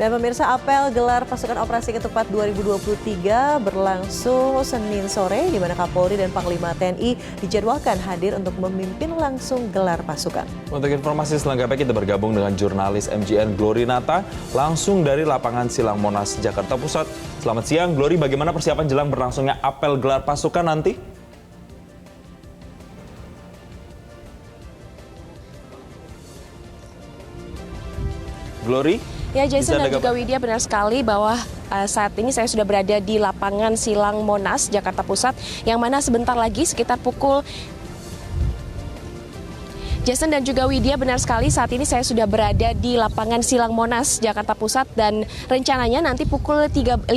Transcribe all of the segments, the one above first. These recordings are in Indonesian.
Dan pemirsa, apel gelar pasukan operasi ketupat 2023 berlangsung Senin sore di mana Kapolri dan Panglima TNI dijadwalkan hadir untuk memimpin langsung gelar pasukan. Untuk informasi selengkapnya kita bergabung dengan jurnalis MGN Glory Nata langsung dari lapangan Silang Monas, Jakarta Pusat. Selamat siang Glory, bagaimana persiapan jelang berlangsungnya apel gelar pasukan nanti? Glory? Ya, Jason dan juga Widya, benar sekali bahwa saat ini saya sudah berada di lapangan Silang Monas, Jakarta Pusat, yang mana sebentar lagi sekitar pukul Jason dan juga Widya, benar sekali saat ini saya sudah berada di lapangan Silang Monas, Jakarta Pusat, dan rencananya nanti pukul 15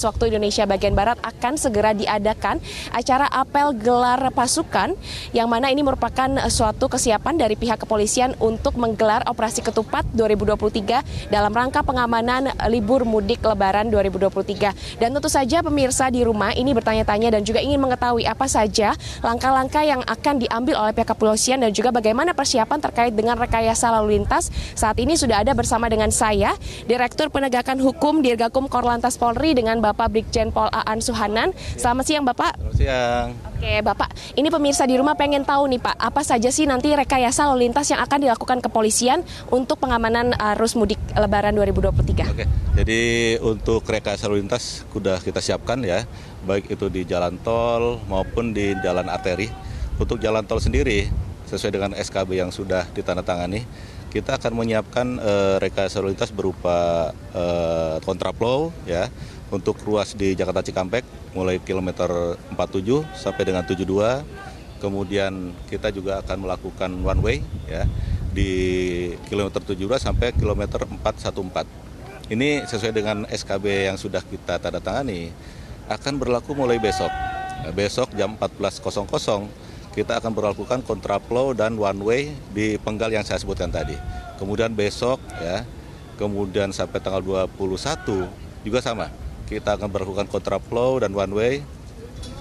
waktu Indonesia bagian Barat akan segera diadakan acara apel gelar pasukan, yang mana ini merupakan suatu kesiapan dari pihak kepolisian untuk menggelar operasi ketupat 2023 dalam rangka pengamanan libur mudik lebaran 2023. Dan tentu saja pemirsa di rumah ini bertanya-tanya dan juga ingin mengetahui apa saja langkah-langkah yang akan diambil oleh pihak kepolisian dan juga bagaimana persiapan terkait dengan rekayasa lalu lintas. Saat ini sudah ada bersama dengan saya Direktur Penegakan Hukum Dirgakum Korlantas Polri dengan Bapak Brigjen Pol Aan Suhanan. Selamat siang Bapak. Selamat siang. Oke Bapak, ini pemirsa di rumah pengen tahu nih Pak, apa saja sih nanti rekayasa lalu lintas yang akan dilakukan kepolisian untuk pengamanan arus mudik lebaran 2023? Oke, jadi untuk rekayasa lalu lintas sudah kita siapkan ya, baik itu di jalan tol maupun di jalan arteri. Untuk jalan tol sendiri, sesuai dengan SKB yang sudah ditandatangani, kita akan menyiapkan rekayasa lalu lintas berupa kontraflow ya, untuk ruas di Jakarta Cikampek mulai kilometer 47 sampai dengan 72. Kemudian kita juga akan melakukan one way ya di kilometer 72 sampai kilometer 414. Ini sesuai dengan SKB yang sudah kita tandatangani, akan berlaku mulai besok. Besok jam 14.00 kita akan berlakukan kontraflow dan one way di penggal yang saya sebutkan tadi. Kemudian besok ya, kemudian sampai tanggal 21 juga sama. Kita akan berlakukan kontraflow dan one way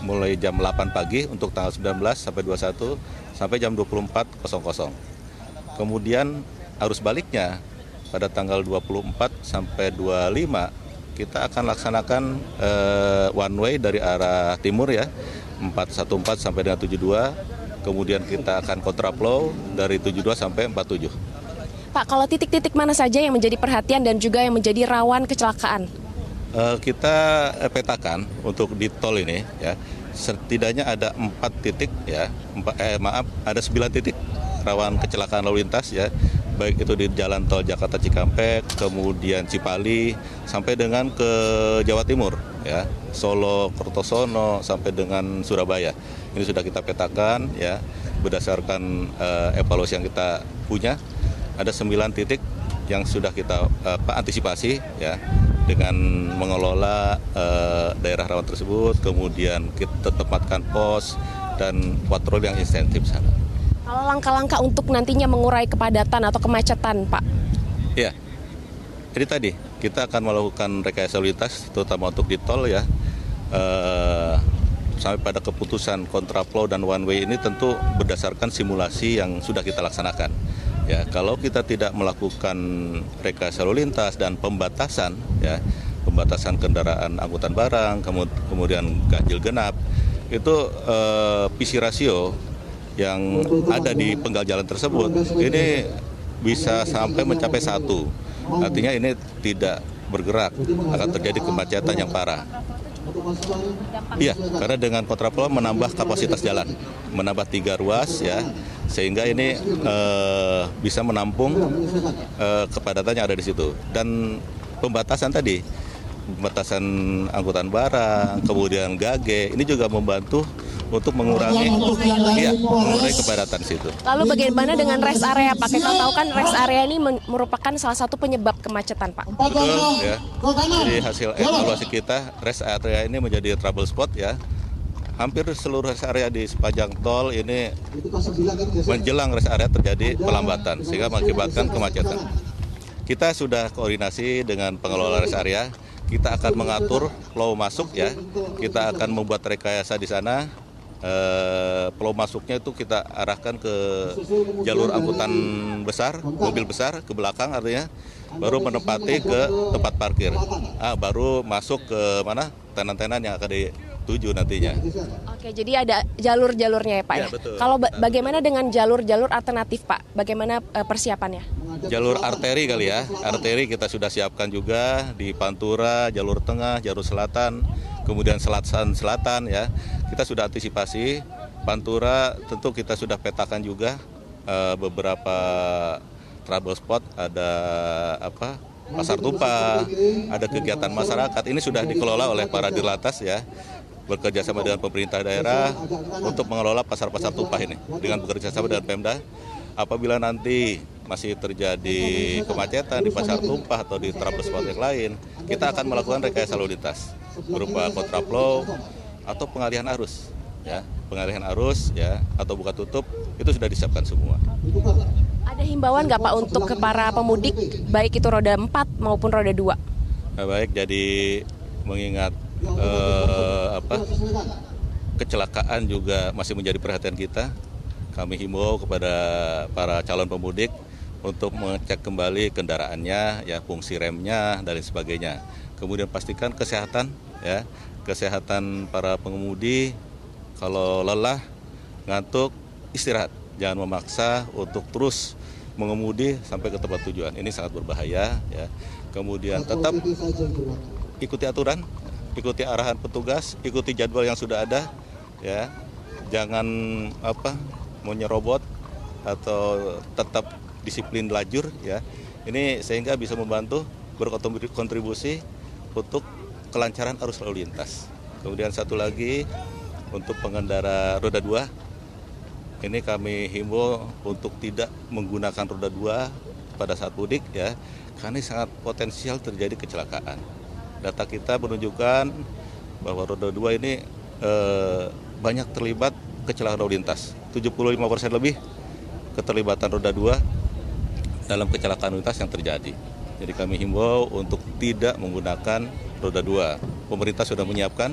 mulai jam 8 pagi untuk tanggal 19 sampai 21 sampai jam 24.00. Kemudian arus baliknya pada tanggal 24 sampai 25 kita akan laksanakan one way dari arah timur ya, 414 sampai dengan 72, kemudian kita akan kontraflow dari 72 sampai 47. Pak, kalau titik-titik mana saja yang menjadi perhatian dan juga yang menjadi rawan kecelakaan? Kita petakan untuk di tol ini ya, setidaknya ada 4 titik ya, ada 9 titik rawan kecelakaan lalu lintas ya, baik itu di jalan tol Jakarta Cikampek, kemudian Cipali, sampai dengan ke Jawa Timur ya, Solo, Kertosono, sampai dengan Surabaya. Ini sudah kita petakan ya, berdasarkan evaluasi yang kita punya, ada 9 titik yang sudah kita antisipasi ya, dengan mengelola daerah rawan tersebut, kemudian kita tempatkan pos dan patroli yang insentif sana. Kalau langkah-langkah untuk nantinya mengurai kepadatan atau kemacetan, Pak? Ya, jadi tadi kita akan melakukan rekayasa lalu lintas, terutama untuk di tol ya, sampai pada keputusan kontraflow dan one way ini tentu berdasarkan simulasi yang sudah kita laksanakan. Ya, kalau kita tidak melakukan rekayasa lalu lintas dan pembatasan, ya, pembatasan kendaraan angkutan barang, kemudian ganjil genap, itu PC ratio yang ada di penggal jalan tersebut ini bisa sampai mencapai 1. Artinya ini tidak bergerak, akan terjadi kemacetan yang parah. Iya, karena dengan kontraflow menambah kapasitas jalan, menambah 3 ruas ya, sehingga ini bisa menampung kepadatan yang ada di situ. Dan pembatasan tadi, pembatasan angkutan barang, kemudian gage, ini juga membantu untuk mengurangi kepadatan situ. Lalu bagaimana dengan rest area, Pak? Kita tahu kan rest area ini merupakan salah satu penyebab kemacetan, Pak. Betul ya. Jadi hasil evaluasi kita, rest area ini menjadi trouble spot ya. Hampir seluruh rest area di sepanjang tol ini menjelang rest area terjadi pelambatan sehingga mengakibatkan kemacetan. Kita sudah koordinasi dengan pengelola rest area. Kita akan mengatur flow masuk ya. Kita akan membuat rekayasa di sana. flow masuknya itu kita arahkan ke jalur angkutan besar, mobil besar ke belakang artinya, baru menempati ke tempat parkir. Baru masuk ke mana tenan-tenan yang akan dituju nantinya. Oke, jadi ada jalur-jalurnya ya Pak Ya, ya? betul. Kalau bagaimana dengan jalur-jalur alternatif Pak? Bagaimana persiapannya? Jalur arteri kali ya, arteri kita sudah siapkan juga di Pantura, jalur tengah, jalur selatan, kemudian selatan ya. Kita sudah antisipasi. Pantura tentu kita sudah petakan juga beberapa trouble spot, ada pasar tumpah, ada kegiatan masyarakat. Ini sudah dikelola oleh para dirlantas ya, bekerja sama dengan pemerintah daerah untuk mengelola pasar-pasar tumpah ini dengan bekerja sama dengan Pemda. Apabila nanti masih terjadi kemacetan di pasar tumpah atau di trouble spot yang lain, kita akan melakukan rekayasa lalu lintas berupa kontraflow atau pengalihan arus ya, atau buka tutup itu sudah disiapkan semua. Ada himbauan nggak Pak untuk ke para pemudik, baik itu roda 4 maupun roda 2? Baik, jadi mengingat kecelakaan juga masih menjadi perhatian kita, kami himbau kepada para calon pemudik untuk mengecek kembali kendaraannya, ya fungsi remnya dan lain sebagainya. Kemudian pastikan kesehatan, ya kesehatan para pengemudi. Kalau lelah, ngantuk, istirahat. Jangan memaksa untuk terus mengemudi sampai ke tempat tujuan. Ini sangat berbahaya. Ya. Kemudian tetap ikuti aturan, ikuti arahan petugas, ikuti jadwal yang sudah ada. Ya. Jangan menyerobot atau tetap disiplin lajur. Ya. Ini sehingga bisa membantu berkontribusi untuk kelancaran arus lalu lintas. Kemudian satu lagi untuk pengendara roda 2, ini kami himbau untuk tidak menggunakan roda 2 pada saat mudik ya, karena ini sangat potensial terjadi kecelakaan. Data kita menunjukkan bahwa roda 2 ini banyak terlibat kecelakaan lalu lintas. 75% lebih keterlibatan roda 2 dalam kecelakaan lalu lintas yang terjadi. Jadi kami himbau untuk tidak menggunakan roda 2. Pemerintah sudah menyiapkan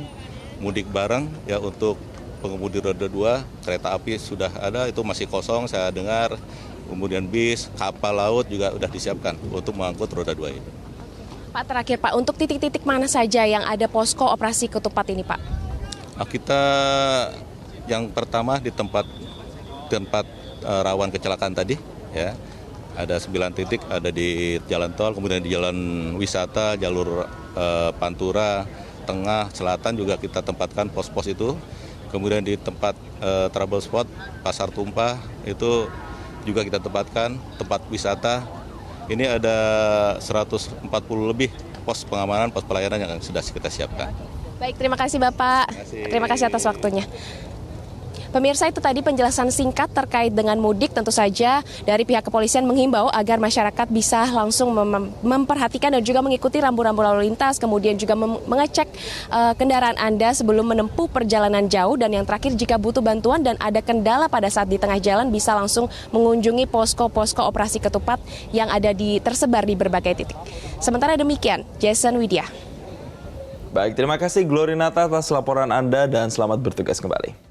mudik bareng ya untuk pengemudi roda 2, kereta api sudah ada, itu masih kosong saya dengar. Kemudian bis, kapal laut juga sudah disiapkan untuk mengangkut roda 2 ini. Pak, terakhir Pak, untuk titik-titik mana saja yang ada posko operasi ketupat ini Pak? Kita yang pertama di tempat rawan kecelakaan tadi ya. Ada 9 titik, ada di jalan tol, kemudian di jalan wisata, jalur Pantura, tengah, selatan juga kita tempatkan pos-pos itu. Kemudian di tempat trouble spot, pasar tumpah, itu juga kita tempatkan, tempat wisata. Ini ada 140 lebih pos pengamanan, pos pelayanan yang sudah kita siapkan. Baik, terima kasih Bapak. Terima kasih atas waktunya. Pemirsa, itu tadi penjelasan singkat terkait dengan mudik. Tentu saja dari pihak kepolisian menghimbau agar masyarakat bisa langsung memperhatikan dan juga mengikuti rambu-rambu lalu lintas, kemudian juga mengecek kendaraan Anda sebelum menempuh perjalanan jauh, dan yang terakhir jika butuh bantuan dan ada kendala pada saat di tengah jalan bisa langsung mengunjungi posko-posko operasi ketupat yang ada tersebar di berbagai titik. Sementara demikian, Jason Widya. Baik, terima kasih Glorinata atas laporan Anda dan selamat bertugas kembali.